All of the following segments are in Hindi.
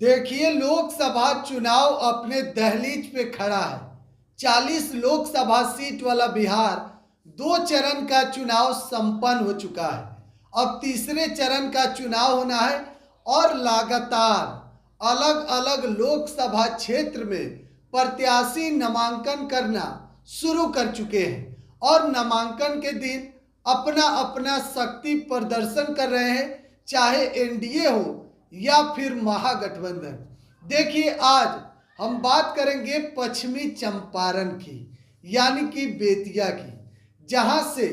देखिए, लोकसभा चुनाव अपने दहलीज पे खड़ा है। 40 लोकसभा सीट वाला बिहार 2 चरण का चुनाव संपन्न हो चुका है। अब तीसरे चरण का चुनाव होना है और लगातार अलग अलग लोकसभा क्षेत्र में प्रत्याशी नामांकन करना शुरू कर चुके हैं और नामांकन के दिन अपना अपना शक्ति प्रदर्शन कर रहे हैं, चाहे एनडीए हो या फिर महागठबंधन। देखिए, आज हम बात करेंगे पश्चिमी चंपारण की, यानी कि बेतिया की, जहां से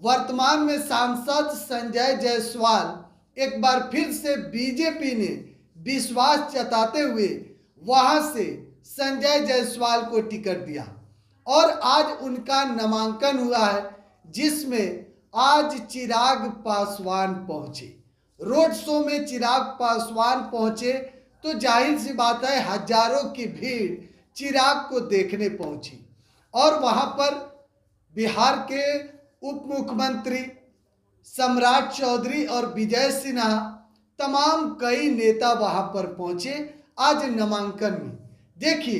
वर्तमान में सांसद संजय जायसवाल एक बार फिर से बीजेपी ने विश्वास जताते हुए वहां से संजय जायसवाल को टिकट दिया और आज उनका नामांकन हुआ है, जिसमें आज चिराग पासवान पहुंचे। रोड शो में चिराग पासवान पहुंचे तो जाहिर सी बात है हजारों की भीड़ चिराग को देखने पहुंची और वहां पर बिहार के उप मुख्यमंत्री सम्राट चौधरी और विजय सिन्हा तमाम कई नेता वहां पर पहुंचे आज नामांकन में। देखिए,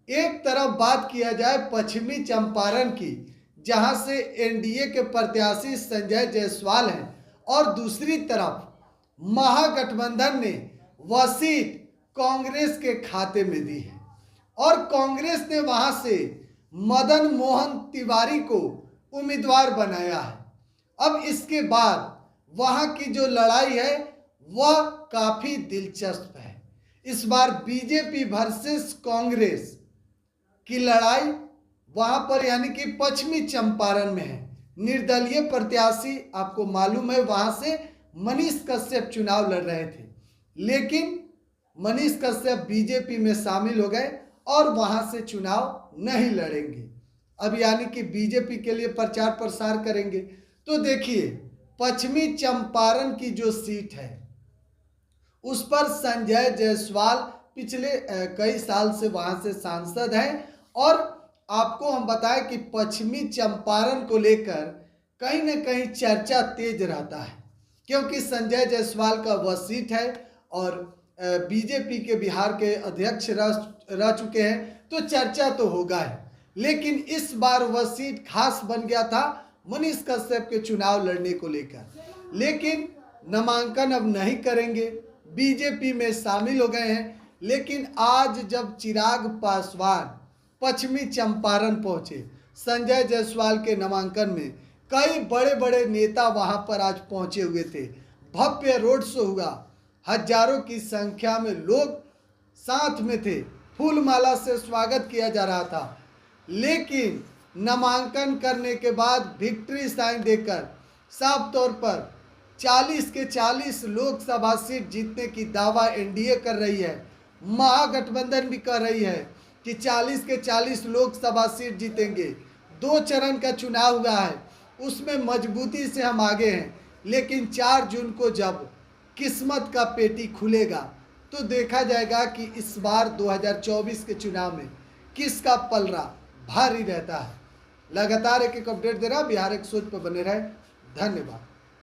एक तरफ बात किया जाए पश्चिमी चंपारण की, जहां से एनडीए के प्रत्याशी संजय जायसवाल हैं, और दूसरी तरफ महागठबंधन ने वह सीट कांग्रेस के खाते में दी है और कांग्रेस ने वहां से मदन मोहन तिवारी को उम्मीदवार बनाया है। अब इसके बाद वहां की जो लड़ाई है वह काफी दिलचस्प है। इस बार बीजेपी वर्सेस कांग्रेस की लड़ाई वहां पर यानी कि पश्चिमी चंपारण में है। निर्दलीय प्रत्याशी आपको मालूम है वहां से मनीष कश्यप चुनाव लड़ रहे थे, लेकिन मनीष कश्यप बीजेपी में शामिल हो गए और वहां से चुनाव नहीं लड़ेंगे। अब यानी कि बीजेपी के लिए प्रचार प्रसार करेंगे। तो देखिए, पश्चिमी चंपारण की जो सीट है उस पर संजय जायसवाल पिछले कई साल से वहां से सांसद हैं और आपको हम बताएं कि पश्चिमी चंपारण को लेकर कहीं न कहीं चर्चा तेज रहता है, क्योंकि संजय जायसवाल का वह सीट है और बीजेपी के बिहार के अध्यक्ष रह चुके हैं, तो चर्चा तो होगा ही। लेकिन इस बार वह सीट खास बन गया था मनीष कश्यप के चुनाव लड़ने को लेकर, लेकिन नामांकन अब नहीं करेंगे, बीजेपी में शामिल हो गए हैं। लेकिन आज जब चिराग पासवान पश्चिमी चंपारण पहुंचे संजय जायसवाल के नामांकन में, कई बड़े बड़े नेता वहां पर आज पहुंचे हुए थे। भव्य रोड शो हुआ, हजारों की संख्या में लोग साथ में थे, फूल माला से स्वागत किया जा रहा था। लेकिन नामांकन करने के बाद विक्ट्री साइन देकर साफ तौर पर 40 के 40 लोकसभा सीट जीतने की दावा एनडीए कर रही है, महागठबंधन भी कर रही है कि 40 के 40 लोकसभा सीट जीतेंगे। 2 चरण का चुनाव हुआ है, उसमें मजबूती से हम आगे हैं। लेकिन 4 जून को जब किस्मत का पेटी खुलेगा तो देखा जाएगा कि इस बार 2024 के चुनाव में किसका पलड़ा भारी रहता है। लगातार एक अपडेट दे रहा बिहार एक सोच पर बने रहे। धन्यवाद।